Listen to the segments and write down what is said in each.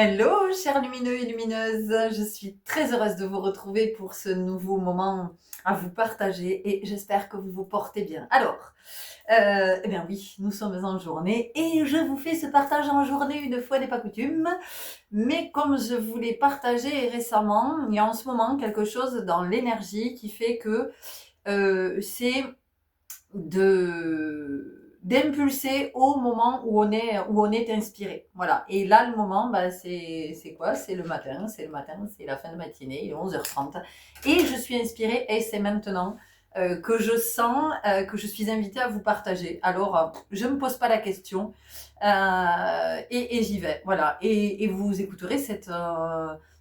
Hello, chers lumineux et lumineuses, je suis très heureuse de vous retrouver pour ce nouveau moment à vous partager et j'espère que vous vous portez bien. Alors, eh bien oui, nous sommes en journée et je vous fais ce partage en journée une fois n'est pas coutume, mais comme je vous l'ai partagé récemment, il y a en ce moment quelque chose dans l'énergie qui fait que c'est d'impulser au moment où on est inspiré. Voilà. Et là, le moment, bah, c'est quoi? C'est le matin, c'est la fin de matinée, il est 11h30. Et je suis inspirée et c'est maintenant que je sens que je suis invitée à vous partager. Alors, je ne me pose pas la question et j'y vais. Voilà. Et vous écouterez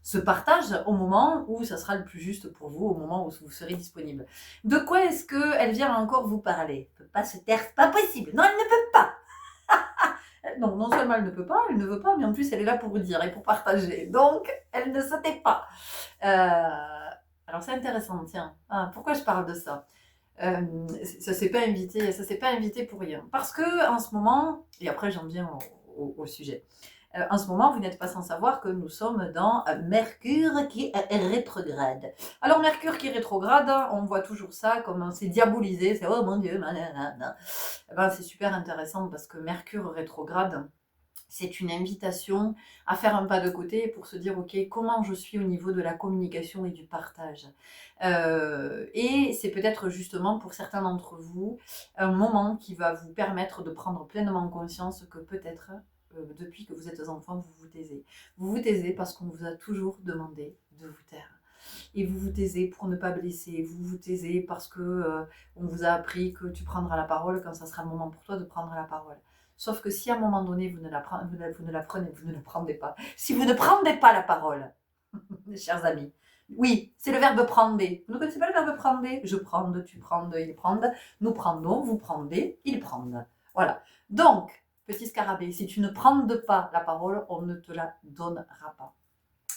ce partage au moment où ça sera le plus juste pour vous, au moment où vous serez disponible. De quoi est-ce qu'elle vient encore vous parler? Elle ne peut pas se taire, c'est pas possible. Non, elle ne peut pas. Non, non seulement elle ne peut pas, elle ne veut pas, mais en plus elle est là pour vous dire et pour partager. Donc, elle ne se tait pas. Alors c'est intéressant, tiens. Ah, pourquoi je parle de ça? Ça s'est pas invité pour rien. Parce que en ce moment, et après j'en viens au sujet. En ce moment, vous n'êtes pas sans savoir que nous sommes dans Mercure qui est rétrograde. Alors Mercure qui est rétrograde, on voit toujours ça comme c'est diabolisé, c'est oh mon Dieu, nanana. Eh ben, c'est super intéressant parce que Mercure rétrograde, c'est une invitation à faire un pas de côté pour se dire ok, comment je suis au niveau de la communication et du partage. Et c'est peut-être justement pour certains d'entre vous un moment qui va vous permettre de prendre pleinement conscience que peut-être depuis que vous êtes enfant, vous vous taisez. Vous vous taisez parce qu'on vous a toujours demandé de vous taire. Et vous vous taisez pour ne pas blesser, vous vous taisez parce que on vous a appris que tu prendras la parole quand ça sera le moment pour toi de prendre la parole. Sauf que si à un moment donné vous ne la prendez pas, si vous ne prendez pas la parole, chers amis, oui, c'est le verbe prendre. Vous ne connaissez pas le verbe prendre? Je prends, tu prends, ils prennent, nous prendons, vous prendez, ils prennent. Voilà. Donc, petit scarabée, si tu ne prends pas la parole, on ne te la donnera pas.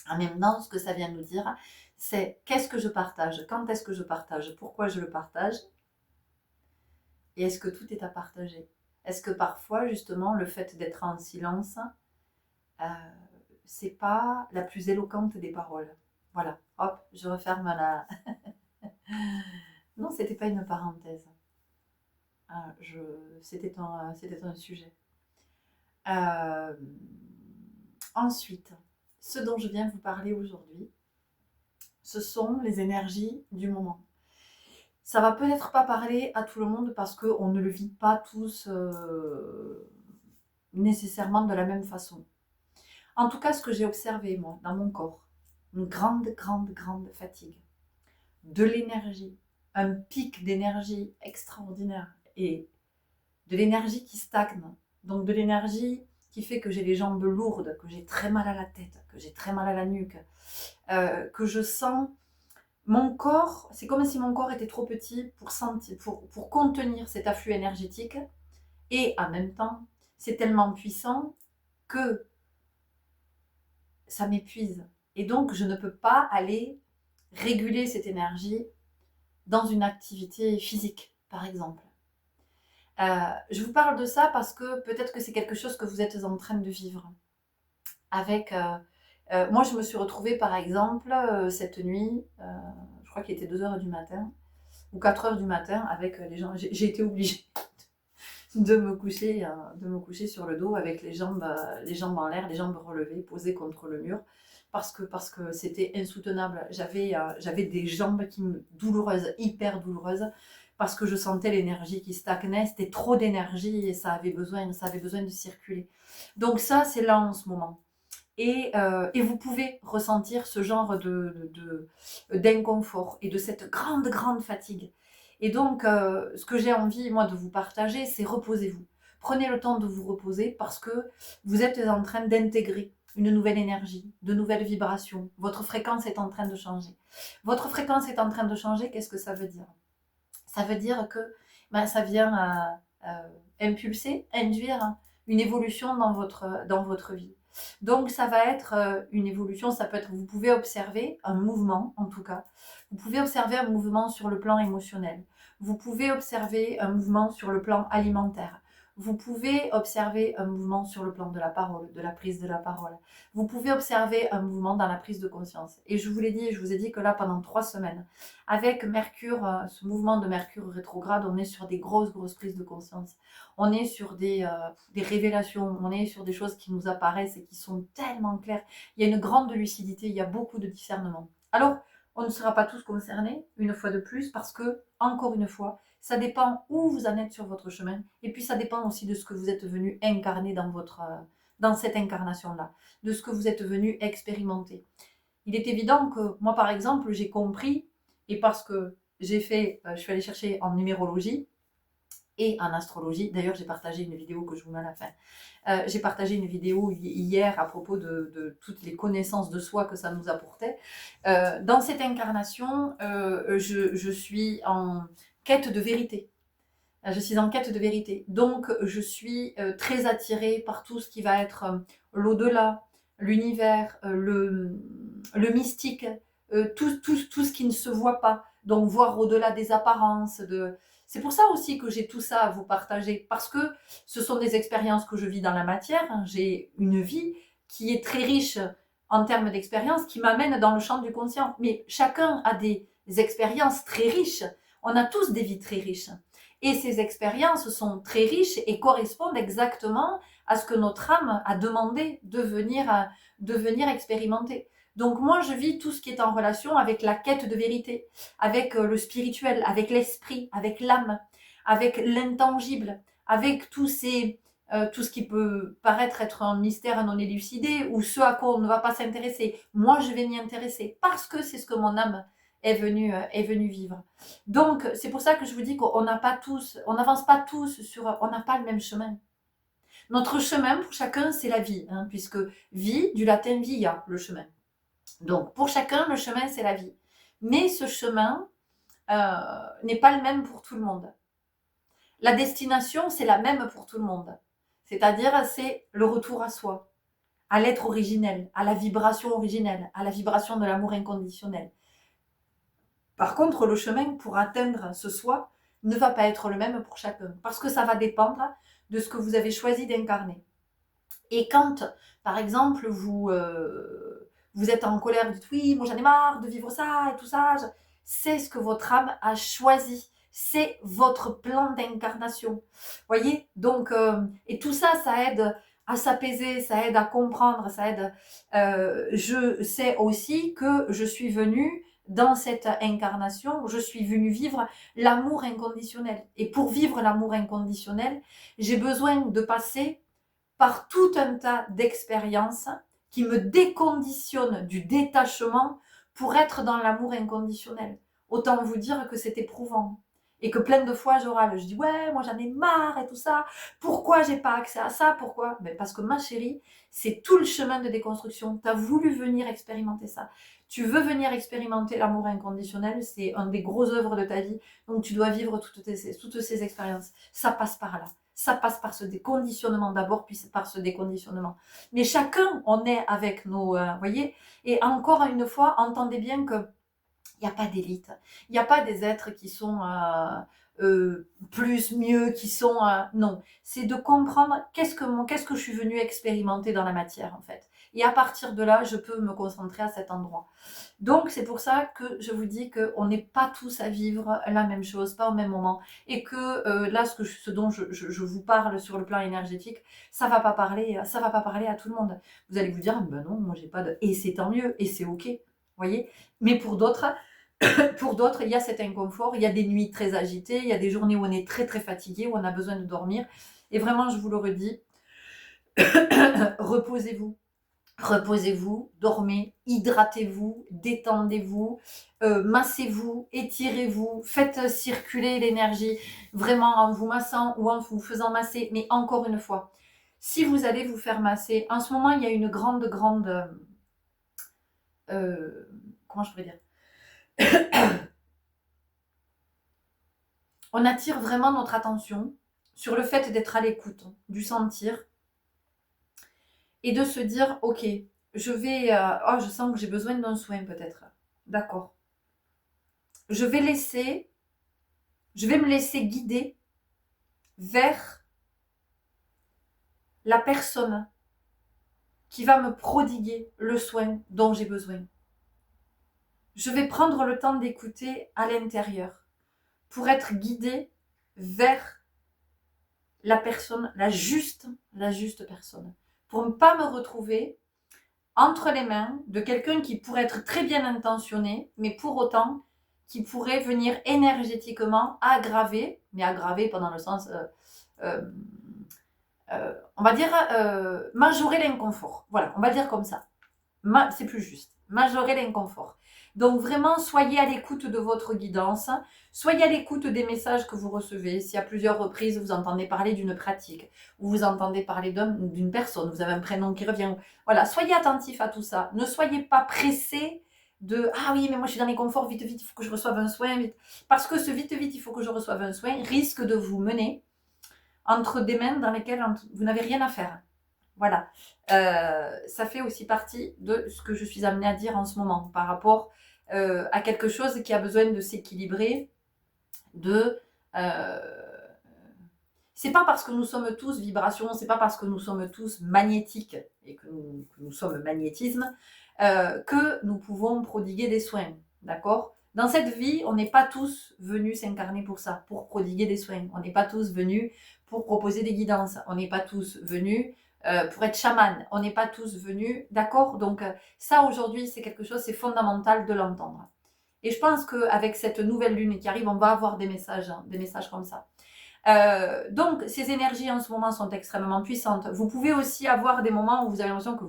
En même temps, ce que ça vient nous dire, c'est qu'est-ce que je partage, quand est-ce que je partage, pourquoi je le partage, et est-ce que tout est à partager? Est-ce que parfois, justement, le fait d'être en silence, euh, c'est pas la plus éloquente des paroles? Voilà, hop, je referme la... Non, c'était pas une parenthèse. C'était un sujet. Euh, Ensuite, ce dont je viens vous parler aujourd'hui, ce sont les énergies du moment. Ça va peut-être pas parler à tout le monde parce qu'on ne le vit pas tous nécessairement de la même façon. En tout cas, ce que j'ai observé, moi, dans mon corps, une grande, grande, grande fatigue, de l'énergie, un pic d'énergie extraordinaire et de l'énergie qui stagne. Donc de l'énergie qui fait que j'ai les jambes lourdes, que j'ai très mal à la tête, que j'ai très mal à la nuque, que je sens mon corps, c'est comme si mon corps était trop petit pour contenir cet afflux énergétique. Et en même temps, c'est tellement puissant que ça m'épuise. Et donc, je ne peux pas aller réguler cette énergie dans une activité physique, par exemple. Je vous parle de ça parce que peut-être que c'est quelque chose que vous êtes en train de vivre. Moi, je me suis retrouvée, par exemple, cette nuit, je crois qu'il était 2h du matin, ou 4h du matin, avec les gens. J'ai été obligée de me coucher sur le dos avec les jambes en l'air, les jambes relevées, posées contre le mur, parce que c'était insoutenable. J'avais des jambes douloureuses, hyper douloureuses, parce que je sentais l'énergie qui stagnait, c'était trop d'énergie et ça avait besoin de circuler. Donc ça, c'est là en ce moment. Et vous pouvez ressentir ce genre d'inconfort et de cette grande, grande fatigue. Et donc, ce que j'ai envie, moi, de vous partager, c'est reposez-vous. Prenez le temps de vous reposer parce que vous êtes en train d'intégrer une nouvelle énergie, de nouvelles vibrations. Votre fréquence est en train de changer. Votre fréquence est en train de changer, qu'est-ce que ça veut dire? Ça veut dire que ça vient impulser, induire une évolution dans votre vie. Donc ça va être une évolution, ça peut être, vous pouvez observer un mouvement en tout cas, vous pouvez observer un mouvement sur le plan émotionnel, vous pouvez observer un mouvement sur le plan alimentaire, Vous pouvez observer un mouvement sur le plan de la parole, de la prise de la parole. Vous pouvez observer un mouvement dans la prise de conscience. Et je vous l'ai dit, je vous ai dit que là, pendant 3 semaines, avec Mercure, ce mouvement de Mercure rétrograde, on est sur des grosses prises de conscience. On est sur des révélations, on est sur des choses qui nous apparaissent et qui sont tellement claires. Il y a une grande lucidité, il y a beaucoup de discernement. Alors, on ne sera pas tous concernés, une fois de plus, parce que, encore une fois, ça dépend où vous en êtes sur votre chemin, et puis ça dépend aussi de ce que vous êtes venu incarner dans cette incarnation-là, de ce que vous êtes venu expérimenter. Il est évident que moi, par exemple, j'ai compris, et parce que je suis allée chercher en numérologie et en astrologie, d'ailleurs j'ai partagé une vidéo que je vous mets à la fin, j'ai partagé une vidéo hier à propos de toutes les connaissances de soi que ça nous apportait. Dans cette incarnation, je suis en quête de vérité. Je suis en quête de vérité. Donc, je suis très attirée par tout ce qui va être l'au-delà, l'univers, le mystique, tout ce qui ne se voit pas. Donc, voir au-delà des apparences. C'est pour ça aussi que j'ai tout ça à vous partager. Parce que ce sont des expériences que je vis dans la matière. J'ai une vie qui est très riche en termes d'expérience, qui m'amène dans le champ du conscient. Mais chacun a des expériences très riches. On a tous des vies très riches. Et ces expériences sont très riches et correspondent exactement à ce que notre âme a demandé de venir expérimenter. Donc moi, je vis tout ce qui est en relation avec la quête de vérité, avec le spirituel, avec l'esprit, avec l'âme, avec l'intangible, avec tout ce qui peut paraître être un mystère non élucidé ou ce à quoi on ne va pas s'intéresser. Moi, je vais m'y intéresser parce que c'est ce que mon âme est venue vivre. Donc, c'est pour ça que je vous dis qu'on n'a pas tous, on n'avance pas tous on n'a pas le même chemin. Notre chemin, pour chacun, c'est la vie, hein, puisque vie, du latin via, le chemin. Donc, pour chacun, le chemin, c'est la vie. Mais ce chemin n'est pas le même pour tout le monde. La destination, c'est la même pour tout le monde. C'est-à-dire, c'est le retour à soi, à l'être originel, à la vibration originelle, à la vibration de l'amour inconditionnel. Par contre, le chemin pour atteindre ce soi ne va pas être le même pour chacun, parce que ça va dépendre de ce que vous avez choisi d'incarner. Et quand, par exemple, vous êtes en colère, vous dites oui, moi j'en ai marre de vivre ça et tout ça, c'est ce que votre âme a choisi. C'est votre plan d'incarnation. Voyez. Donc, et tout ça, ça aide à s'apaiser, ça aide à comprendre, ça aide. Je sais aussi que je suis venue dans cette incarnation, je suis venue vivre l'amour inconditionnel. Et pour vivre l'amour inconditionnel, j'ai besoin de passer par tout un tas d'expériences qui me déconditionnent du détachement pour être dans l'amour inconditionnel. Autant vous dire que c'est éprouvant. Et que plein de fois je râle, je dis ouais, moi j'en ai marre et tout ça, pourquoi j'ai pas accès à ça, pourquoi? Ben parce que ma chérie, c'est tout le chemin de déconstruction, tu as voulu venir expérimenter ça. Tu veux venir expérimenter l'amour inconditionnel, c'est un des gros œuvres de ta vie, donc tu dois vivre toutes ces expériences. Ça passe par là. Ça passe par ce déconditionnement d'abord, puis par ce déconditionnement. Mais chacun, on est avec nos... voyez. Et encore une fois, entendez bien que il n'y a pas d'élite. Il n'y a pas des êtres qui sont plus, mieux, qui sont... non, c'est de comprendre qu'est-ce que je suis venue expérimenter dans la matière, en fait. Et à partir de là, je peux me concentrer à cet endroit. Donc, c'est pour ça que je vous dis qu'on n'est pas tous à vivre la même chose, pas au même moment. Et que là, ce dont je vous parle sur le plan énergétique, ça va pas parler à tout le monde. Vous allez vous dire, ben non, moi j'ai pas de... Et c'est tant mieux, et c'est ok. Voyez. Mais pour d'autres, il y a cet inconfort, il y a des nuits très agitées, il y a des journées où on est très très fatigué, où on a besoin de dormir. Et vraiment, je vous le redis, reposez-vous. Reposez-vous, dormez, hydratez-vous, détendez-vous, massez-vous, étirez-vous, faites circuler l'énergie vraiment en vous massant ou en vous faisant masser. Mais encore une fois, si vous allez vous faire masser, en ce moment, il y a une grande, comment je pourrais dire, on attire vraiment notre attention sur le fait d'être à l'écoute, du sentir et de se dire, ok, je sens que j'ai besoin d'un soin peut-être. D'accord. Je vais me laisser guider vers la personne qui va me prodiguer le soin dont j'ai besoin. Je vais prendre le temps d'écouter à l'intérieur pour être guidée vers la personne, la juste personne. Pour ne pas me retrouver entre les mains de quelqu'un qui pourrait être très bien intentionné, mais pour autant qui pourrait venir énergétiquement aggraver, mais aggraver pendant le sens, on va dire, majorer l'inconfort. Voilà, on va dire comme ça. C'est plus juste. Majorer l'inconfort. Donc vraiment, soyez à l'écoute de votre guidance, soyez à l'écoute des messages que vous recevez. Si à plusieurs reprises, vous entendez parler d'une pratique, ou vous entendez parler d'une personne, vous avez un prénom qui revient. Voilà, soyez attentif à tout ça. Ne soyez pas pressé de « Ah oui, mais moi je suis dans les conforts, vite, vite, il faut que je reçoive un soin. » Vite. Parce que ce « vite, vite, il faut que je reçoive un soin » risque de vous mener entre des mains dans lesquelles vous n'avez rien à faire. Voilà. Ça fait aussi partie de ce que je suis amenée à dire en ce moment par rapport à quelque chose qui a besoin de s'équilibrer, c'est pas parce que nous sommes tous vibrations, c'est pas parce que nous sommes tous magnétiques et que nous sommes magnétisme que nous pouvons prodiguer des soins, d'accord? Dans cette vie, on n'est pas tous venus s'incarner pour ça, pour prodiguer des soins. On n'est pas tous venus pour proposer des guidances. On n'est pas tous venus pour être chaman. On n'est pas tous venus, d'accord? Donc ça, aujourd'hui, c'est quelque chose, c'est fondamental de l'entendre. Et je pense qu'avec cette nouvelle lune qui arrive, on va avoir des messages comme ça. Donc, ces énergies en ce moment sont extrêmement puissantes. Vous pouvez aussi avoir des moments où vous avez l'impression que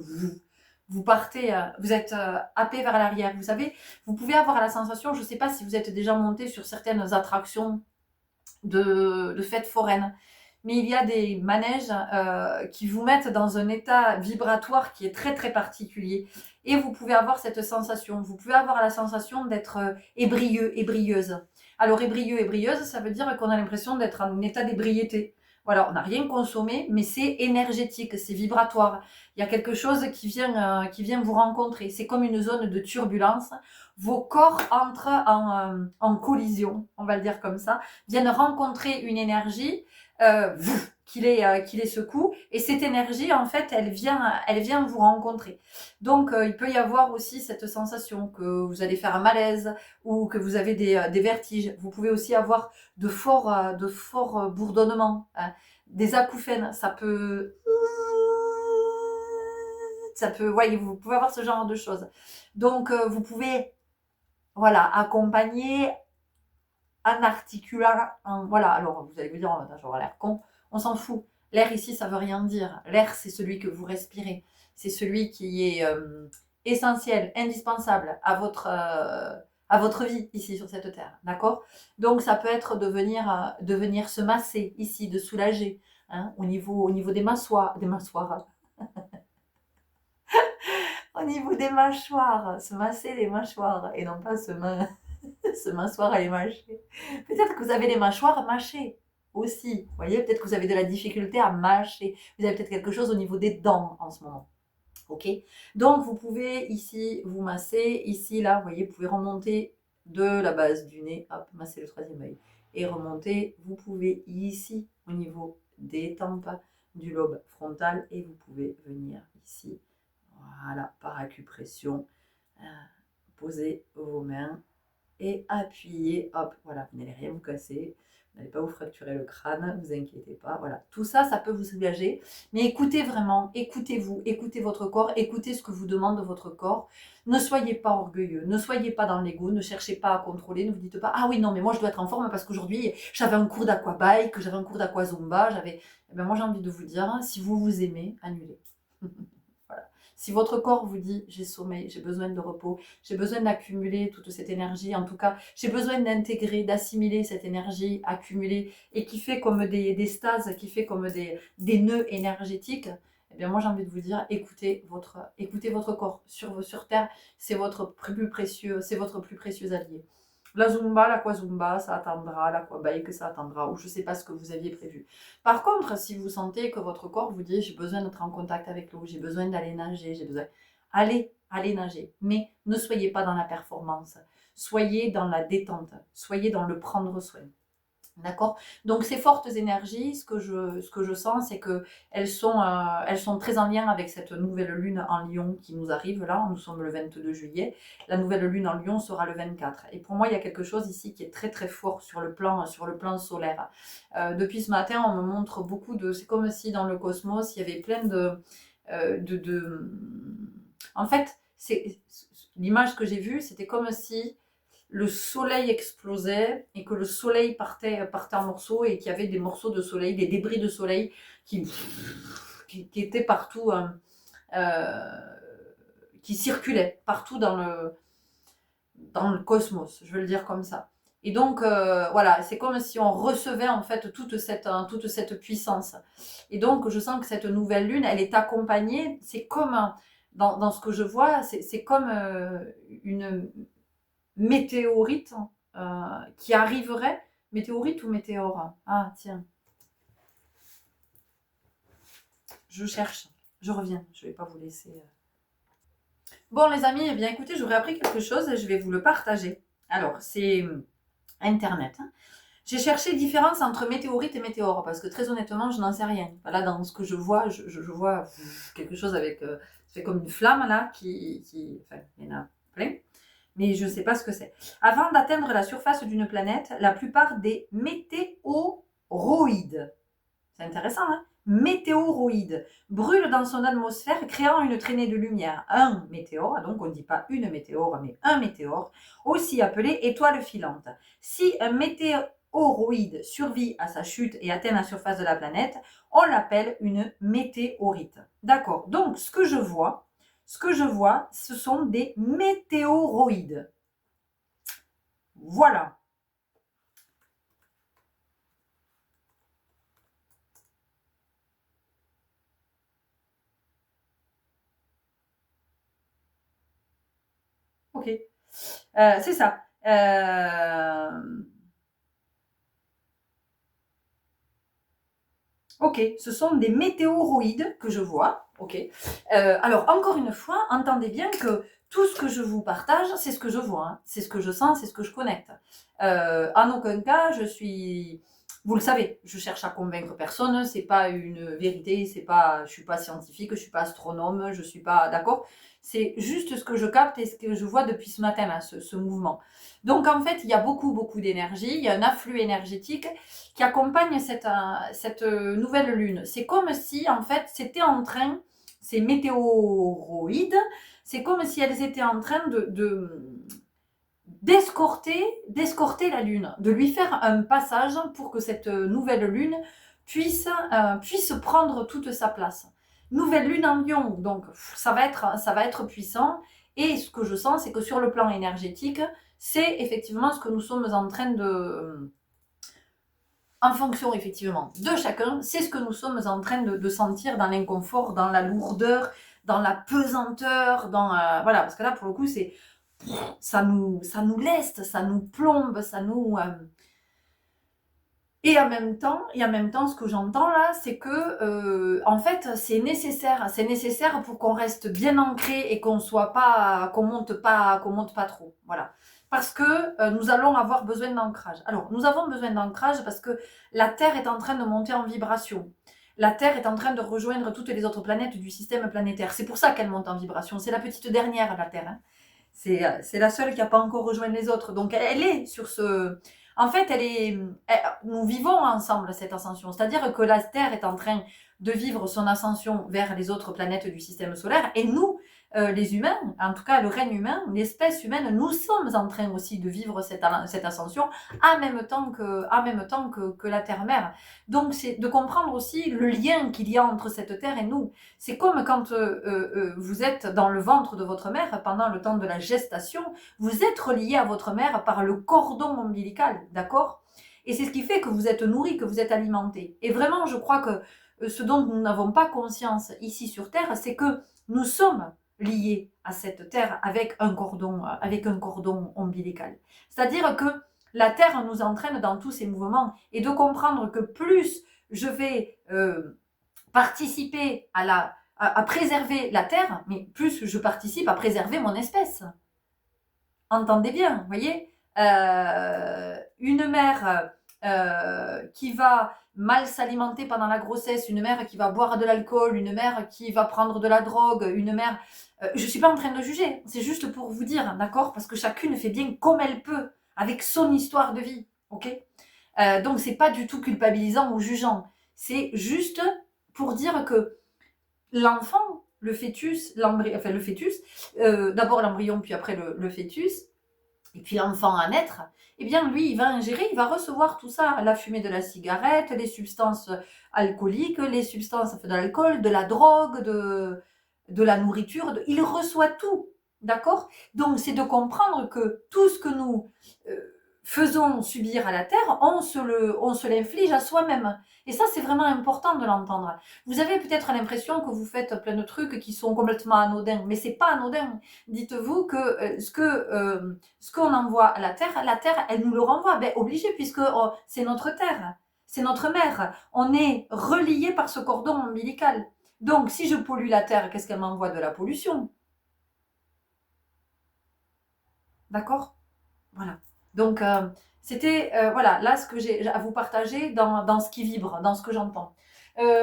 vous partez, vous êtes happé vers l'arrière. Vous savez, vous pouvez avoir la sensation, je ne sais pas si vous êtes déjà monté sur certaines attractions de fêtes foraines, mais il y a des manèges qui vous mettent dans un état vibratoire qui est très très particulier. Et vous pouvez avoir cette sensation, vous pouvez avoir la sensation d'être ébrieux, ébrieuse. Alors ébrieux, ébrieuse, ça veut dire qu'on a l'impression d'être en état d'ébriété. Voilà, on n'a rien consommé, mais c'est énergétique, c'est vibratoire. Il y a quelque chose qui vient vous rencontrer. C'est comme une zone de turbulence. Vos corps entrent en collision, on va le dire comme ça, viennent rencontrer une énergie qui les secoue. Et cette énergie, en fait, elle vient vous rencontrer. Donc, il peut y avoir aussi cette sensation que vous allez faire un malaise ou que vous avez des vertiges. Vous pouvez aussi avoir de forts bourdonnements, hein, des acouphènes. Ça peut, voyez, vous pouvez avoir ce genre de choses. Donc, vous pouvez, voilà, accompagner en articulant, voilà. Alors, vous allez me dire, oh, j'aurai l'air con. On s'en fout. L'air ici, ça veut rien dire. L'air, c'est celui que vous respirez. C'est celui qui est essentiel, indispensable à votre vie ici sur cette terre. D'accord? Donc, ça peut être de venir se masser ici, de soulager, hein, au niveau des mâchoires. Au niveau des mâchoires, se masser les mâchoires et non pas se m'asseoir à les mâcher. Peut-être que vous avez les mâchoires mâchées aussi. Vous voyez, peut-être que vous avez de la difficulté à mâcher. Vous avez peut-être quelque chose au niveau des dents en ce moment. Ok? Donc, vous pouvez ici vous masser. Ici, là, vous voyez, vous pouvez remonter de la base du nez. Hop, masser le troisième œil. Et remonter. Vous pouvez ici, au niveau des tempes, du lobe frontal. Et vous pouvez venir ici. Voilà, par acupression. Posez vos mains et appuyez, hop, voilà, vous n'allez rien vous casser, vous n'allez pas vous fracturer le crâne, ne vous inquiétez pas, voilà. Tout ça, ça peut vous soulager, mais écoutez vraiment, écoutez-vous, écoutez votre corps, écoutez ce que vous demande votre corps. Ne soyez pas orgueilleux, ne soyez pas dans l'ego, ne cherchez pas à contrôler, ne vous dites pas, ah oui, non, mais moi je dois être en forme parce qu'aujourd'hui j'avais un cours d'aquabike, j'avais un cours d'aquazumba, moi j'ai envie de vous dire, si vous vous aimez, annulez. Si votre corps vous dit j'ai sommeil, j'ai besoin de repos, j'ai besoin d'accumuler toute cette énergie, en tout cas j'ai besoin d'intégrer, d'assimiler cette énergie accumulée et qui fait comme des stases, qui fait comme des nœuds énergétiques, eh bien moi j'ai envie de vous dire écoutez votre corps. Sur Terre, c'est votre plus précieux allié. La Zumba, l'Aquazumba, ça attendra, l'Aquabike, ça attendra, ou je ne sais pas ce que vous aviez prévu. Par contre, si vous sentez que votre corps vous dit j'ai besoin d'être en contact avec l'eau, j'ai besoin d'aller nager, allez nager. Mais ne soyez pas dans la performance, soyez dans la détente, soyez dans le prendre soin. D'accord? Donc ces fortes énergies, ce que je sens, c'est qu'elles elles sont très en lien avec cette nouvelle lune en Lion qui nous arrive là. Nous sommes le 22 juillet. La nouvelle lune en Lion sera le 24. Et pour moi, il y a quelque chose ici qui est très très fort sur le plan solaire. Depuis ce matin, on me montre beaucoup de... C'est comme si dans le cosmos, il y avait plein de... En fait, l'image que j'ai vue, c'était comme si le soleil explosait et que le soleil partait en morceaux et qu'il y avait des morceaux de soleil, des débris de soleil qui, qui étaient partout, qui circulaient partout dans le cosmos, je veux le dire comme ça. Et donc, voilà, c'est comme si on recevait en fait toute cette puissance. Et donc, je sens que cette nouvelle lune, elle est accompagnée, c'est comme, dans ce que je vois, c'est comme une météorite qui arriverait. Météorite ou météore? Ah, tiens, je cherche. Je reviens. Je ne vais pas vous laisser. Bon, les amis, eh bien, écoutez, j'aurais appris quelque chose et je vais vous le partager. Alors, c'est Internet. J'ai cherché différence entre météorite et météore parce que très honnêtement, je n'en sais rien. Là, dans ce que je vois, je vois quelque chose avec. C'est comme une flamme là enfin, il y en a plein. Mais je ne sais pas ce que c'est. Avant d'atteindre la surface d'une planète, la plupart des météoroïdes, c'est intéressant, hein, météoroïdes, brûlent dans son atmosphère, créant une traînée de lumière. Un météore, donc on ne dit pas une météore, mais un météore, aussi appelé étoile filante. Si un météoroïde survit à sa chute et atteint la surface de la planète, on l'appelle une météorite. D'accord. Donc, ce que je vois, ce sont des météoroïdes. Voilà. Ok. C'est ça. Ok, ce sont des météoroïdes que je vois. Ok. Alors, encore une fois, entendez bien que tout ce que je vous partage, c'est ce que je vois. Hein. C'est ce que je sens, c'est ce que je connecte. En aucun cas, je suis... Vous le savez, je cherche à convaincre personne. C'est pas une vérité. C'est pas... Je suis pas scientifique. Je suis pas astronome. Je suis pas... D'accord. C'est juste ce que je capte et ce que je vois depuis ce matin, là, ce mouvement. Donc, en fait, il y a beaucoup d'énergie. Il y a un afflux énergétique qui accompagne cette nouvelle lune. C'est comme si, en fait, c'était en train, ces météoroïdes, c'est comme si elles étaient en train d'escorter la lune, de lui faire un passage pour que cette nouvelle lune puisse prendre toute sa place. Nouvelle lune en Lion, donc ça va être puissant. Et ce que je sens, c'est que sur le plan énergétique, c'est effectivement ce que nous sommes en train de en fonction effectivement de chacun, c'est ce que nous sommes en train de sentir dans l'inconfort, dans la lourdeur, dans la pesanteur, voilà, parce que là pour le coup c'est ça nous leste, ça nous plombe, ça nous et en même temps, ce que j'entends là, c'est que en fait, c'est nécessaire pour qu'on reste bien ancré et qu'on monte pas trop, voilà. Parce que nous allons avoir besoin d'ancrage. Alors, nous avons besoin d'ancrage parce que la Terre est en train de monter en vibration. La Terre est en train de rejoindre toutes les autres planètes du système planétaire. C'est pour ça qu'elle monte en vibration. C'est la petite dernière, la Terre. Hein. C'est la seule qui n'a pas encore rejoint les autres. Donc, elle est sur ce, en fait, nous vivons ensemble cette ascension. C'est-à-dire que la Terre est en train de vivre son ascension vers les autres planètes du système solaire. Et nous, les humains, en tout cas le règne humain, l'espèce humaine, nous sommes en train aussi de vivre cette ascension en même temps que la Terre-mère. Donc, c'est de comprendre aussi le lien qu'il y a entre cette Terre et nous. C'est comme quand vous êtes dans le ventre de votre mère pendant le temps de la gestation, vous êtes relié à votre mère par le cordon ombilical, d'accord? Et c'est ce qui fait que vous êtes nourri, que vous êtes alimenté. Et vraiment, je crois que ce dont nous n'avons pas conscience ici sur Terre, c'est que nous sommes liés à cette Terre avec un cordon ombilical. C'est-à-dire que la Terre nous entraîne dans tous ces mouvements et de comprendre que plus je vais participer à préserver la Terre, mais plus je participe à préserver mon espèce. Entendez bien, vous voyez, une mère qui va mal s'alimenter pendant la grossesse, une mère qui va boire de l'alcool, une mère qui va prendre de la drogue, une mère... je ne suis pas en train de juger, c'est juste pour vous dire, d'accord? Parce que chacune fait bien comme elle peut, avec son histoire de vie, ok? Donc, c'est pas du tout culpabilisant ou jugeant. C'est juste pour dire que l'enfant, le fœtus, d'abord l'embryon, puis après le fœtus, et puis l'enfant à naître, eh bien lui, il va ingérer, il va recevoir tout ça, la fumée de la cigarette, les substances alcooliques, les substances de l'alcool, de la drogue, de la nourriture, il reçoit tout, d'accord? Donc c'est de comprendre que tout ce que nous faisons subir à la terre, on se l'inflige à soi-même. Et ça, c'est vraiment important de l'entendre. Vous avez peut-être l'impression que vous faites plein de trucs qui sont complètement anodins, mais c'est pas anodin. Dites-vous que ce qu'on envoie à la terre, elle nous le renvoie. Ben, obligé, puisque c'est notre terre, c'est notre mère. On est relié par ce cordon ombilical. Donc, si je pollue la terre, qu'est-ce qu'elle m'envoie? De la pollution. D'accord? Voilà. Donc, c'était, voilà, là, ce que j'ai à vous partager dans ce qui vibre, dans ce que j'entends.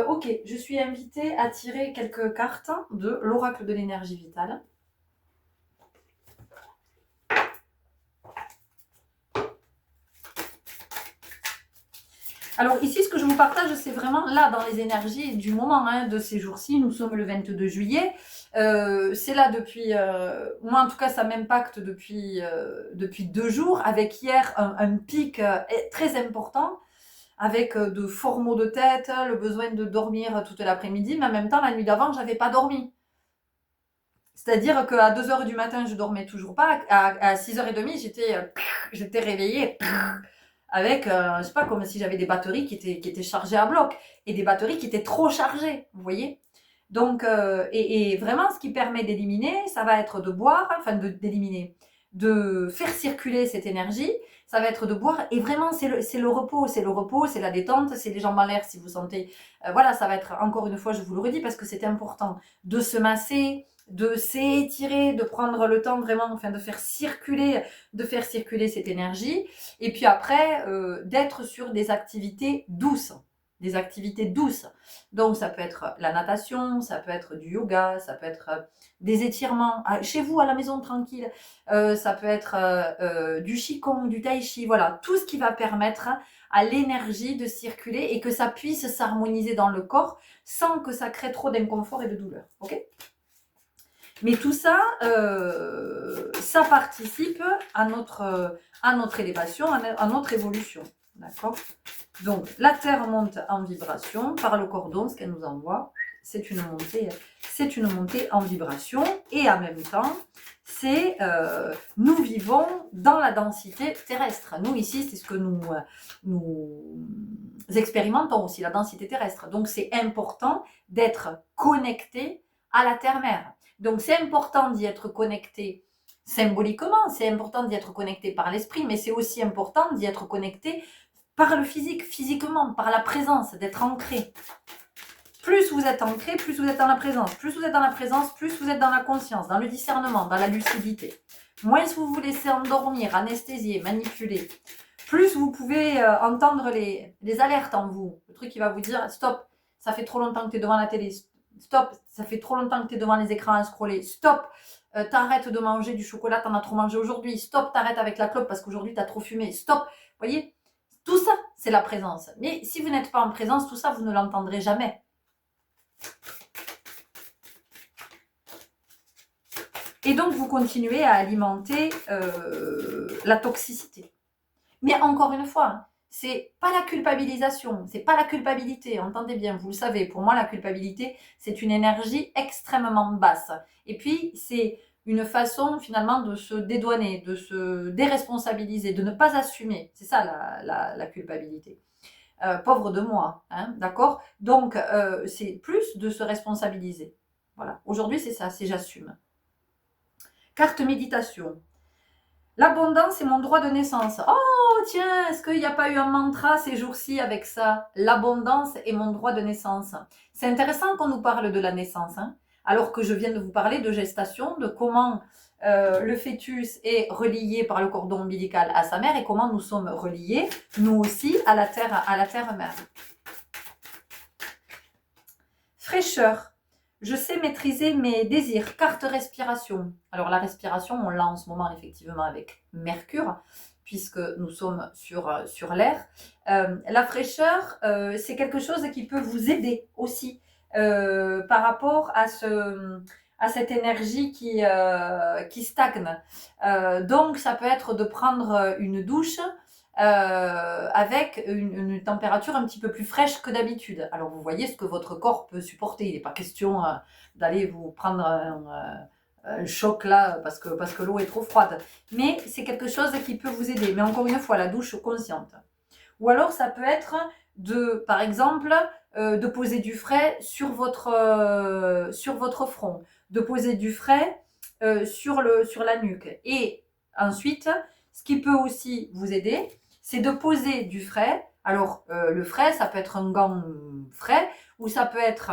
Ok, je suis invitée à tirer quelques cartes de l'oracle de l'énergie vitale. Alors ici, ce que je vous partage, c'est vraiment là, dans les énergies du moment, hein, de ces jours-ci. Nous sommes le 22 juillet. C'est là depuis... moi, en tout cas, ça m'impacte depuis 2 jours, avec hier un pic très important, avec de forts maux de tête, le besoin de dormir toute l'après-midi, mais en même temps, la nuit d'avant, j'avais pas dormi. C'est-à-dire qu'à 2h du matin, je dormais toujours pas. À 6h30, j'étais réveillée avec, je sais pas, comme si j'avais des batteries qui étaient chargées à bloc et des batteries qui étaient trop chargées, vous voyez. Donc, et vraiment, ce qui permet d'éliminer, ça va être de boire, enfin d'éliminer, de faire circuler cette énergie, ça va être de boire, et vraiment, c'est le repos, c'est la détente, c'est les jambes en l'air si vous sentez, voilà, ça va être, encore une fois, je vous le redis, parce que c'est important, de se masser, de s'étirer, de prendre le temps vraiment, enfin, de faire circuler cette énergie, et puis après, d'être sur des activités douces. Des activités douces. Donc, ça peut être la natation, ça peut être du yoga, ça peut être des étirements chez vous, à la maison, tranquille. Ça peut être du qigong, du tai chi, voilà. Tout ce qui va permettre à l'énergie de circuler et que ça puisse s'harmoniser dans le corps sans que ça crée trop d'inconfort et de douleur. Ok ? Mais tout ça, ça participe à notre élévation, à notre évolution. D'accord ? Donc, la Terre monte en vibration par le cordon, ce qu'elle nous envoie. C'est une montée en vibration. Et en même temps, nous vivons dans la densité terrestre. Nous, ici, c'est ce que nous expérimentons aussi, la densité terrestre. Donc, c'est important d'être connecté à la Terre-Mère. Donc, c'est important d'y être connecté symboliquement, c'est important d'y être connecté par l'esprit, mais c'est aussi important d'y être connecté par le physique, physiquement, par la présence, d'être ancré. Plus vous êtes ancré, plus vous êtes dans la présence. Plus vous êtes dans la présence, plus vous êtes dans la conscience, dans le discernement, dans la lucidité. Moins vous vous laissez endormir, anesthésier, manipuler. Plus vous pouvez entendre les alertes en vous. Le truc qui va vous dire, stop, ça fait trop longtemps que tu es devant la télé. Stop, ça fait trop longtemps que tu es devant les écrans à scroller. Stop, t'arrêtes de manger du chocolat, t'en as trop mangé aujourd'hui. Stop, t'arrêtes avec la clope parce qu'aujourd'hui t'as trop fumé. Stop, vous voyez, tout ça, c'est la présence. Mais si vous n'êtes pas en présence, tout ça, vous ne l'entendrez jamais. Et donc, vous continuez à alimenter la toxicité. Mais encore une fois, c'est pas la culpabilisation, c'est pas la culpabilité, entendez bien, vous le savez, pour moi la culpabilité, c'est une énergie extrêmement basse. Et puis, c'est une façon finalement de se dédouaner, de se déresponsabiliser, de ne pas assumer. C'est ça la culpabilité. Pauvre de moi, hein, d'accord? Donc, c'est plus de se responsabiliser. Voilà, aujourd'hui c'est ça, c'est j'assume. Carte méditation. L'abondance est mon droit de naissance. Oh, tiens, est-ce qu'il n'y a pas eu un mantra ces jours-ci avec ça? L'abondance est mon droit de naissance. C'est intéressant qu'on nous parle de la naissance, hein, alors que je viens de vous parler de gestation, de comment le fœtus est relié par le cordon ombilical à sa mère et comment nous sommes reliés, nous aussi, à la terre mère. Fraîcheur. Je sais maîtriser mes désirs. Carte respiration. Alors la respiration, on l'a en ce moment effectivement avec Mercure, puisque nous sommes sur l'air. La fraîcheur, c'est quelque chose qui peut vous aider aussi par rapport à cette énergie qui stagne. Donc ça peut être de prendre une douche avec une température un petit peu plus fraîche que d'habitude. Alors vous voyez ce que votre corps peut supporter. Il n'est pas question d'aller vous prendre un choc là parce que l'eau est trop froide. Mais c'est quelque chose qui peut vous aider. Mais encore une fois, la douche consciente. Ou alors ça peut être par exemple, de poser du frais sur votre front, de poser du frais sur la nuque. Et ensuite, ce qui peut aussi vous aider, c'est de poser du frais. Alors, le frais, ça peut être un gant frais ou ça peut être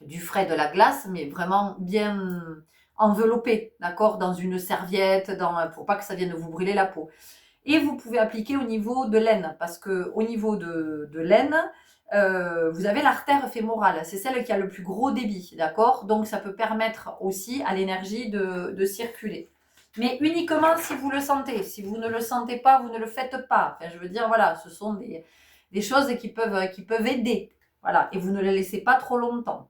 du frais de la glace, mais vraiment bien enveloppé, d'accord, dans une serviette, pour pas que ça vienne vous brûler la peau. Et vous pouvez appliquer au niveau de l'aine, parce que au niveau de l'aine, vous avez l'artère fémorale, c'est celle qui a le plus gros débit, d'accord? Donc ça peut permettre aussi à l'énergie de circuler. Mais uniquement si vous le sentez. Si vous ne le sentez pas, vous ne le faites pas. Enfin, je veux dire, voilà, ce sont des choses qui peuvent aider. Voilà, et vous ne les laissez pas trop longtemps.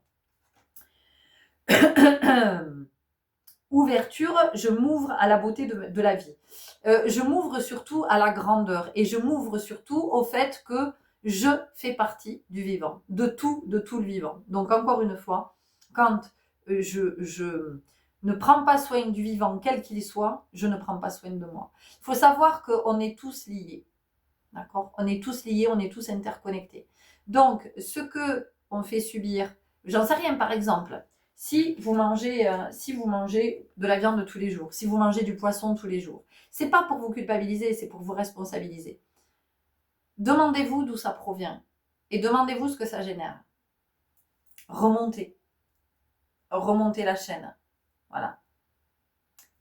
Ouverture, je m'ouvre à la beauté de la vie. Je m'ouvre surtout à la grandeur et je m'ouvre surtout au fait que je fais partie du vivant, de tout le vivant. Donc encore une fois, quand je ne prends pas soin du vivant, quel qu'il soit, je ne prends pas soin de moi. Il faut savoir qu'on est tous liés, d'accord? On est tous liés, on est tous interconnectés. Donc, ce que on fait subir, j'en sais rien, par exemple, si vous mangez de la viande tous les jours, si vous mangez du poisson tous les jours, c'est pas pour vous culpabiliser, c'est pour vous responsabiliser. Demandez-vous d'où ça provient et demandez-vous ce que ça génère. Remontez la chaîne, voilà.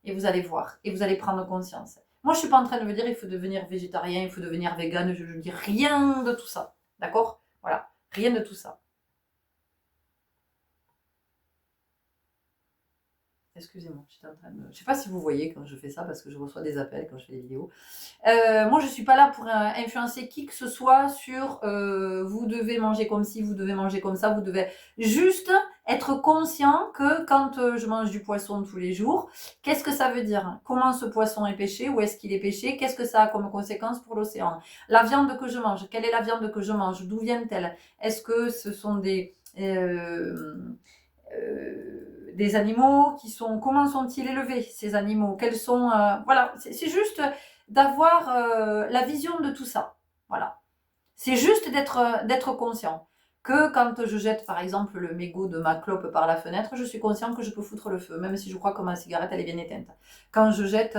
Et vous allez voir, et vous allez prendre conscience. Moi, je suis pas en train de vous dire il faut devenir végétarien, il faut devenir vegan, je ne dis rien de tout ça, d'accord? Voilà, rien de tout ça. Excusez-moi, j'étais en train de... Je sais pas si vous voyez quand je fais ça, parce que je reçois des appels quand je fais des vidéos. Moi, je suis pas là pour influencer qui que ce soit sur vous devez manger comme ci, vous devez manger comme ça, vous devez juste être conscient que quand je mange du poisson tous les jours, qu'est-ce que ça veut dire? Comment ce poisson est pêché? Où est-ce qu'il est pêché? Qu'est-ce que ça a comme conséquence pour l'océan? La viande que je mange, quelle est la viande que je mange? D'où vient-elle? Est-ce que ce sont des animaux qui sont... Comment sont-ils élevés, ces animaux? Quels sont... voilà, c'est juste d'avoir la vision de tout ça. Voilà. C'est juste d'être conscient. Que quand je jette, par exemple, le mégot de ma clope par la fenêtre, je suis conscient que je peux foutre le feu, même si je crois que ma cigarette, elle est bien éteinte. Quand je jette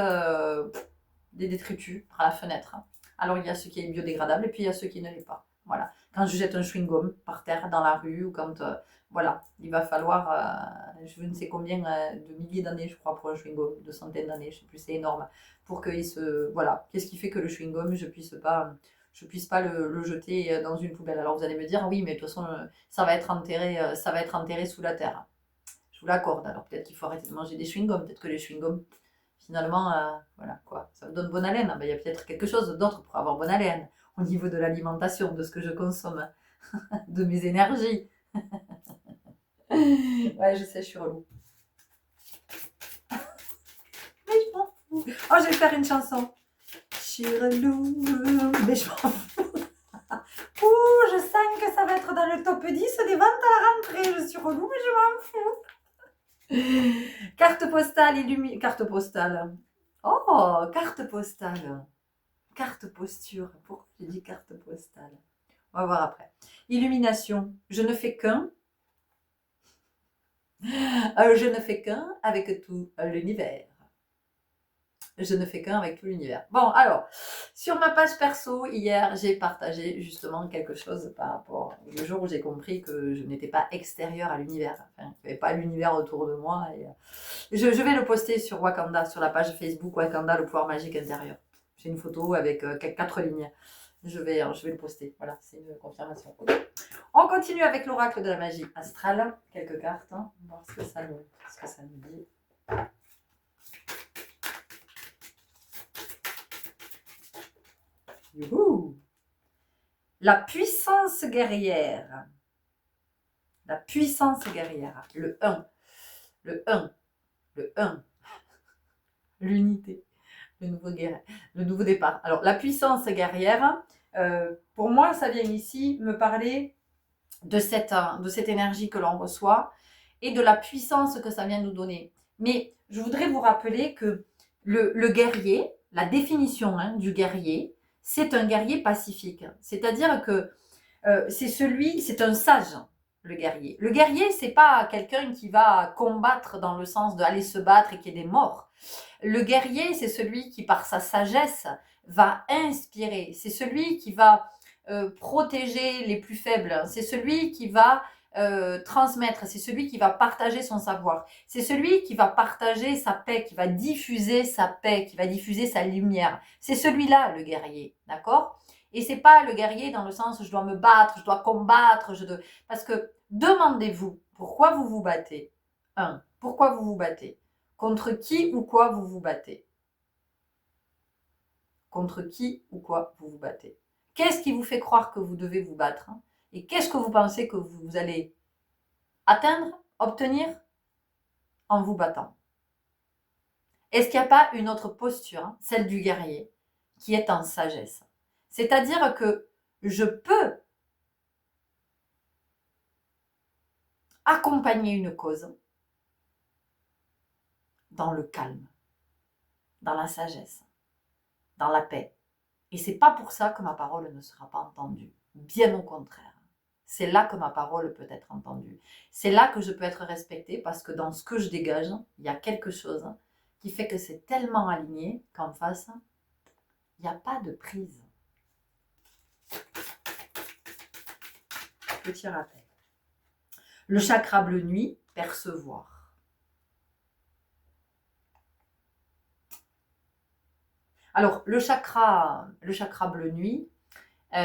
des détritus par la fenêtre, alors il y a ce qui est biodégradable et puis il y a ce qui ne l'est pas. Voilà. Quand je jette un chewing-gum par terre dans la rue ou quand... voilà, il va falloir, je ne sais combien de milliers d'années, je crois, pour un chewing-gum, de centaines d'années, je ne sais plus, c'est énorme, pour qu'il se... Voilà, qu'est-ce qui fait que le chewing-gum, je puisse pas le jeter dans une poubelle? Alors vous allez me dire, oui, mais de toute façon, ça va être enterré sous la terre. Je vous l'accorde, alors peut-être qu'il faut arrêter de manger des chewing-gums, peut-être que les chewing-gums, finalement, voilà, quoi, ça me donne bonne haleine. Ben, il y a peut-être quelque chose d'autre pour avoir bonne haleine, au niveau de l'alimentation, de ce que je consomme, de mes énergies. Ouais, je sais, je suis relou. Mais je m'en fous. Oh, je vais faire une chanson. Je suis relou, mais je m'en fous. Ouh, je sens que ça va être dans le top 10 des ventes à la rentrée. Je suis relou, mais je m'en fous. Carte postale, carte postale. Oh, carte postale. Carte posture. Pourquoi j'ai dit carte postale? On va voir après. Illumination. Je ne fais qu'un. Je ne fais qu'un avec tout l'univers. Je ne fais qu'un avec tout l'univers. Bon, alors, sur ma page perso, hier, j'ai partagé justement quelque chose par rapport au jour où j'ai compris que je n'étais pas extérieure à l'univers. Enfin, il n'y avait pas l'univers autour de moi. Et, je vais le poster sur Wakanda, sur la page Facebook Wakanda, le pouvoir magique intérieur. J'ai une photo avec 4 lignes. Je vais le poster. Voilà, c'est une confirmation. On continue avec l'oracle de la magie astrale. Quelques cartes, hein. On va voir ce que ça nous dit. Youhou! La puissance guerrière. La puissance guerrière. Le 1. Le 1. Le 1. L'unité. Le nouveau départ. Alors, la puissance guerrière, pour moi, ça vient ici me parler de cette énergie que l'on reçoit et de la puissance que ça vient nous donner. Mais je voudrais vous rappeler que le guerrier, la définition du guerrier, c'est un guerrier pacifique. C'est-à-dire que c'est un sage, le guerrier. Le guerrier, c'est pas quelqu'un qui va combattre dans le sens d'aller se battre et qu'il y ait des morts. Le guerrier, c'est celui qui, par sa sagesse, va inspirer. C'est celui qui va protéger les plus faibles. C'est celui qui va transmettre. C'est celui qui va partager son savoir. C'est celui qui va partager sa paix, qui va diffuser sa paix, qui va diffuser sa lumière. C'est celui-là, le guerrier. D'accord ? Et c'est pas le guerrier dans le sens où je dois me battre, je dois combattre, parce que demandez-vous pourquoi vous vous battez. Pourquoi vous vous battez ? Contre qui ou quoi vous vous battez ? Contre qui ou quoi vous vous battez ? Qu'est-ce qui vous fait croire que vous devez vous battre ? Et qu'est-ce que vous pensez que vous allez atteindre, obtenir en vous battant ? Est-ce qu'il n'y a pas une autre posture, celle du guerrier, qui est en sagesse ? C'est-à-dire que je peux accompagner une cause dans le calme, dans la sagesse, dans la paix. Et c'est pas pour ça que ma parole ne sera pas entendue. Bien au contraire. C'est là que ma parole peut être entendue. C'est là que je peux être respectée parce que dans ce que je dégage, il y a quelque chose qui fait que c'est tellement aligné qu'en face, il n'y a pas de prise. Petit rappel. Le chakra bleu nuit, percevoir. Alors, le chakra bleu nuit, il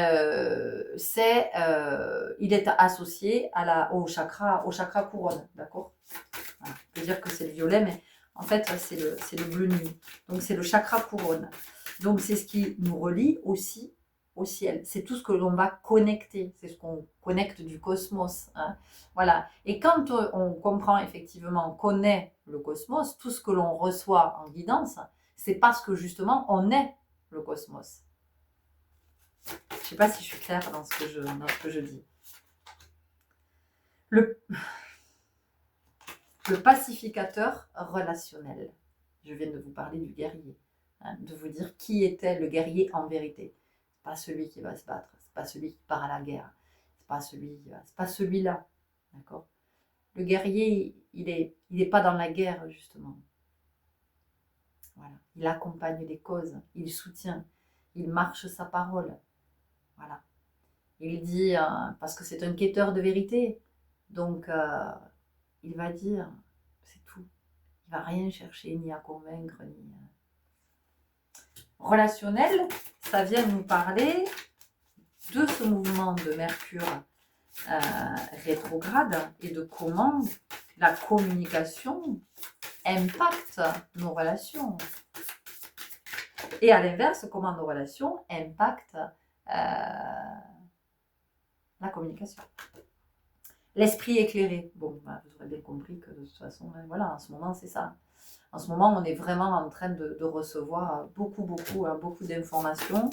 est associé au chakra couronne, d'accord ? Voilà. On peut dire que c'est le violet, mais en fait, c'est le bleu nuit. Donc, c'est le chakra couronne. Donc, c'est ce qui nous relie aussi au ciel. C'est tout ce que l'on va connecter. C'est ce qu'on connecte du cosmos. Voilà. Et quand on comprend effectivement, on connaît le cosmos, tout ce que l'on reçoit en guidance, c'est parce que justement, on est le cosmos. Je ne sais pas si je suis claire dans ce que je dis. Le pacificateur relationnel. Je viens de vous parler du guerrier. De vous dire qui était le guerrier en vérité. C'est pas celui qui va se battre. C'est pas celui qui part à la guerre. C'est pas celui-là. D'accord ? Le guerrier, il est pas dans la guerre, justement. Voilà. Il accompagne les causes. Il soutient. Il marche sa parole. Voilà. Il dit, parce que c'est un quêteur de vérité, donc il va dire, c'est tout. Il va rien chercher, ni à convaincre, ni... Relationnel, ça vient nous parler de ce mouvement de Mercure rétrograde et de comment la communication impacte nos relations. Et à l'inverse, comment nos relations impactent la communication. L'esprit éclairé. Bon, vous aurez bien compris que de toute façon, voilà, en ce moment, c'est ça. En ce moment, on est vraiment en train de recevoir beaucoup d'informations.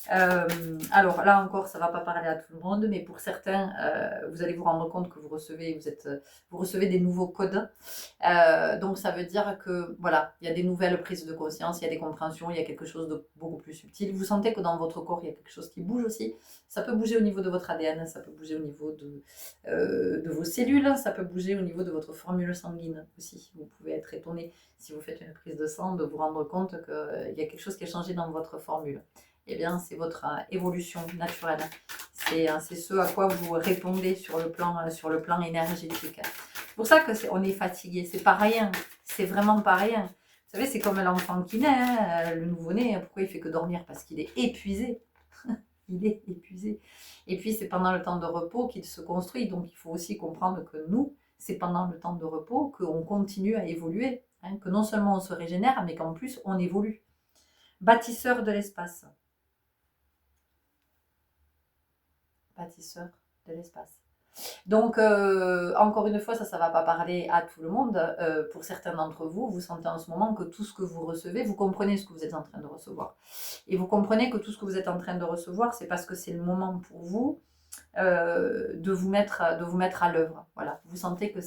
Alors là encore, ça ne va pas parler à tout le monde, mais pour certains, vous allez vous rendre compte que vous recevez des nouveaux codes. Donc ça veut dire que voilà, il y a des nouvelles prises de conscience, il y a des compréhensions, il y a quelque chose de beaucoup plus subtil. Vous sentez que dans votre corps, il y a quelque chose qui bouge aussi. Ça peut bouger au niveau de votre ADN, ça peut bouger au niveau de vos cellules, ça peut bouger au niveau de votre formule sanguine aussi. Vous pouvez être étonné si vous faites une prise de sang de vous rendre compte qu'il y a quelque chose qui a changé dans votre formule. Eh bien, c'est votre évolution naturelle. C'est ce à quoi vous répondez sur le plan énergétique. C'est pour ça qu'on est fatigué. C'est pas rien. C'est vraiment pas rien. Vous savez, c'est comme l'enfant qui naît, hein, le nouveau-né. Pourquoi il fait que dormir? Parce qu'il est épuisé. Il est épuisé. Et puis, c'est pendant le temps de repos qu'il se construit. Donc, il faut aussi comprendre que nous, c'est pendant le temps de repos qu'on continue à évoluer. Hein, que non seulement on se régénère, mais qu'en plus, on évolue. Bâtisseur de l'espace. Bâtisseur de l'espace. Donc, encore une fois, ça ne va pas parler à tout le monde. Pour certains d'entre vous, vous sentez en ce moment que tout ce que vous recevez, vous comprenez ce que vous êtes en train de recevoir. Et vous comprenez que tout ce que vous êtes en train de recevoir, c'est parce que c'est le moment pour vous de vous mettre à l'œuvre. Voilà, vous sentez que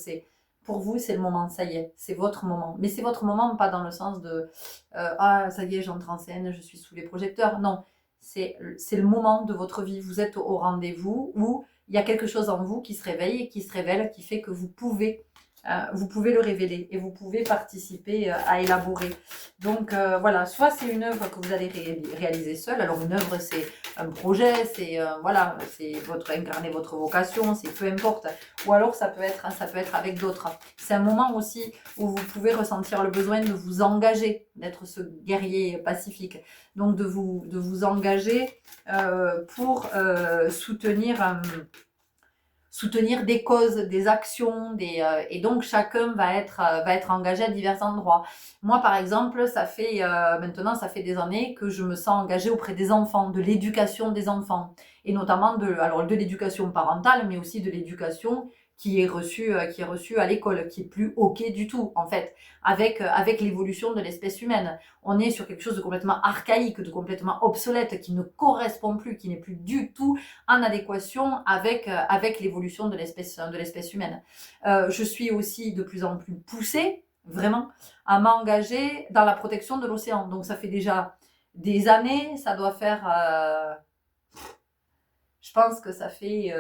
pour vous, c'est le moment, ça y est, c'est votre moment. Mais c'est votre moment, pas dans le sens de ah, ça y est, j'entre en scène, je suis sous les projecteurs. Non, c'est le moment de votre vie. Vous êtes au rendez-vous où il y a quelque chose en vous qui se réveille et qui se révèle, qui fait que vous pouvez le révéler et vous pouvez participer à élaborer. Donc voilà, soit c'est une œuvre que vous allez réaliser seul. Alors une œuvre, c'est un projet, c'est voilà, c'est incarner votre vocation, c'est peu importe. Ou alors ça peut être avec d'autres. C'est un moment aussi où vous pouvez ressentir le besoin de vous engager, d'être ce guerrier pacifique. Donc de vous engager pour soutenir des causes, des actions, et donc chacun va être engagé à divers endroits. Moi, par exemple, ça fait des années que je me sens engagée auprès des enfants, de l'éducation des enfants, et notamment de l'éducation parentale, mais aussi de l'éducation qui est reçue à l'école, qui est plus ok du tout, en fait, avec l'évolution de l'espèce humaine. On est sur quelque chose de complètement archaïque, de complètement obsolète, qui ne correspond plus, qui n'est plus du tout en adéquation avec l'évolution de l'espèce humaine. Je suis aussi de plus en plus poussée, vraiment, à m'engager dans la protection de l'océan. Donc ça fait déjà des années, ça doit faire... je pense que ça fait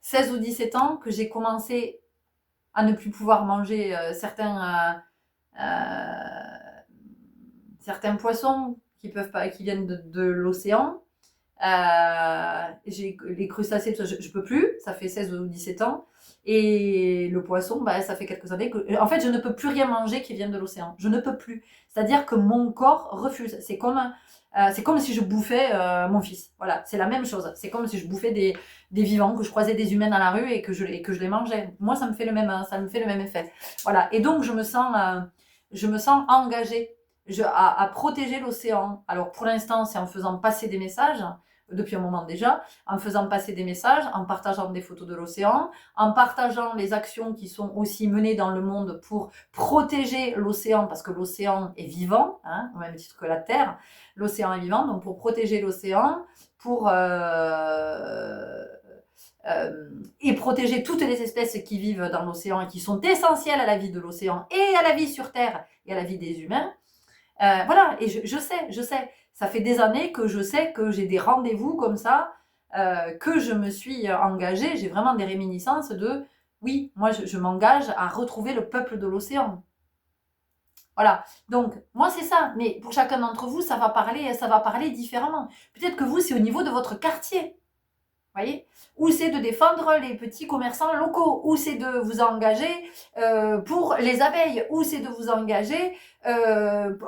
16 ou 17 ans que j'ai commencé à ne plus pouvoir manger certains poissons qui viennent de l'océan. Les crustacés, je peux plus, ça fait 16 ou 17 ans. Et le poisson, ça fait quelques années que... En fait, je ne peux plus rien manger qui vienne de l'océan. Je ne peux plus. C'est-à-dire que mon corps refuse. C'est comme si je bouffais mon fils. Voilà, c'est la même chose. C'est comme si je bouffais des vivants, que je croisais des humains dans la rue et que je les mangeais. Moi, ça me fait le même effet. Voilà. Et donc, je me sens engagée à protéger l'océan. Alors, pour l'instant, c'est en faisant passer des messages, depuis un moment déjà, en faisant passer des messages, en partageant des photos de l'océan, en partageant les actions qui sont aussi menées dans le monde pour protéger l'océan, parce que l'océan est vivant, hein, au même titre que la Terre, l'océan est vivant, donc pour protéger l'océan, et protéger toutes les espèces qui vivent dans l'océan et qui sont essentielles à la vie de l'océan et à la vie sur Terre et à la vie des humains. Voilà, et je sais, ça fait des années que je sais que j'ai des rendez-vous comme ça, que je me suis engagée, j'ai vraiment des réminiscences de, oui, moi je m'engage à retrouver le peuple de l'océan. Voilà, donc moi c'est ça, mais pour chacun d'entre vous, ça va parler différemment. Peut-être que vous, c'est au niveau de votre quartier, voyez, ou c'est de défendre les petits commerçants locaux, ou c'est de vous engager pour les abeilles, ou c'est de vous engager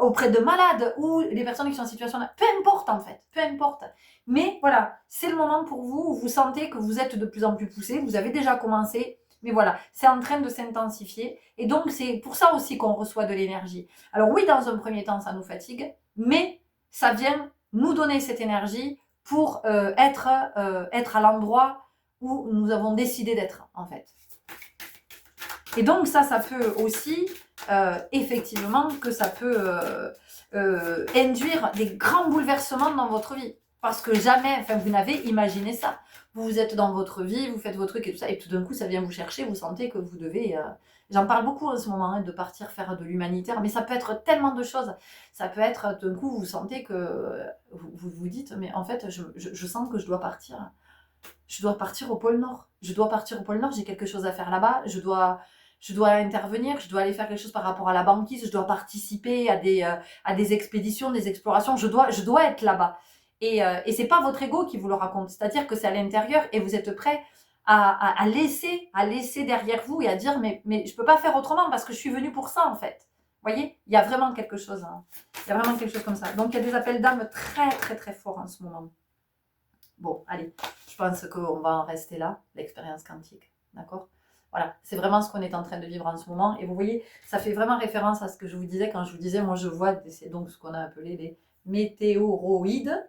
auprès de malades, ou les personnes qui sont en situation de... Peu importe en fait, peu importe. Mais voilà, c'est le moment pour vous où vous sentez que vous êtes de plus en plus poussé, vous avez déjà commencé, mais voilà, c'est en train de s'intensifier. Et donc, c'est pour ça aussi qu'on reçoit de l'énergie. Alors oui, dans un premier temps, ça nous fatigue, mais ça vient nous donner cette énergie pour être à l'endroit où nous avons décidé d'être, en fait. Et donc ça peut aussi, effectivement, que ça peut induire des grands bouleversements dans votre vie. Parce que jamais, enfin, vous n'avez imaginé ça. Vous êtes dans votre vie, vous faites vos trucs et tout ça, et tout d'un coup, ça vient vous chercher, vous sentez que vous devez... J'en parle beaucoup en ce moment, hein, de partir faire de l'humanitaire, mais ça peut être tellement de choses. Ça peut être, d'un coup, vous sentez que... Vous vous dites, mais en fait, je sens que je dois partir. Je dois partir au pôle Nord. Je dois partir au pôle Nord, j'ai quelque chose à faire là-bas, je dois intervenir, je dois aller faire quelque chose par rapport à la banquise, je dois participer à des expéditions, des explorations, je dois être là-bas. Et c'est pas votre ego qui vous le raconte, c'est-à-dire que c'est à l'intérieur et vous êtes prêt à laisser derrière vous et à dire mais je peux pas faire autrement parce que je suis venu pour ça en fait. Vous voyez, il y a vraiment quelque chose, hein. Il y a vraiment quelque chose comme ça. Donc il y a des appels d'âme très très très forts en ce moment. Bon, allez, je pense qu'on va en rester là, l'expérience quantique, d'accord? Voilà, c'est vraiment ce qu'on est en train de vivre en ce moment. Et vous voyez, ça fait vraiment référence à ce que je vous disais quand je vous disais, moi je vois, c'est donc ce qu'on a appelé les météoroïdes.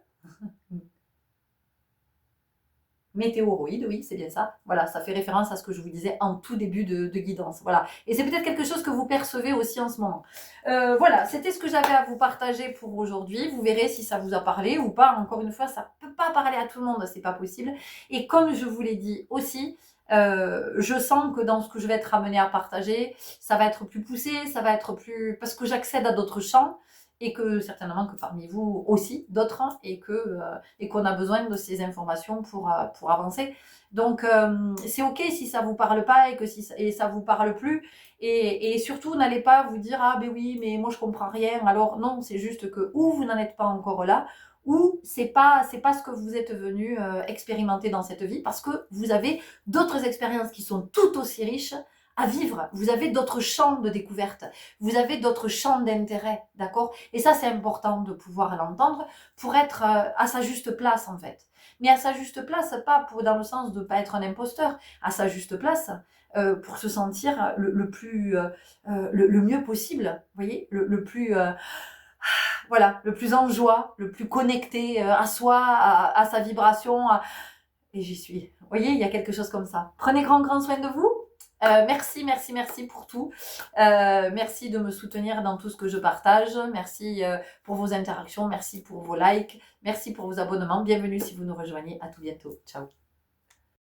Météoroïdes, oui, c'est bien ça. Voilà, ça fait référence à ce que je vous disais en tout début de guidance. Voilà. Et c'est peut-être quelque chose que vous percevez aussi en ce moment. Voilà, c'était ce que j'avais à vous partager pour aujourd'hui. Vous verrez si ça vous a parlé ou pas. Encore une fois, ça ne peut pas parler à tout le monde, c'est pas possible. Et comme je vous l'ai dit aussi, je sens que dans ce que je vais être amenée à partager, ça va être plus poussé, ça va être plus... parce que j'accède à d'autres champs et que certainement que parmi vous aussi d'autres et qu'on a besoin de ces informations pour avancer. Donc c'est ok si ça vous parle pas et que et ça vous parle plus et surtout n'allez pas vous dire ah ben oui mais moi je comprends rien. Alors non, c'est juste que ou vous n'en êtes pas encore là ou c'est pas ce que vous êtes venu expérimenter dans cette vie parce que vous avez d'autres expériences qui sont tout aussi riches à vivre. Vous avez d'autres champs de découverte, vous avez d'autres champs d'intérêt, d'accord? Et ça, c'est important de pouvoir l'entendre pour être à sa juste place, en fait. Mais à sa juste place, pas pour, dans le sens de ne pas être un imposteur, à sa juste place, pour se sentir le plus, le mieux possible, vous voyez, le plus... voilà, le plus en joie, le plus connecté à soi, à sa vibration. Et j'y suis. Vous voyez, il y a quelque chose comme ça. Prenez grand soin de vous. Merci pour tout. Merci de me soutenir dans tout ce que je partage. Merci pour vos interactions. Merci pour vos likes. Merci pour vos abonnements. Bienvenue si vous nous rejoignez. À tout bientôt. Ciao.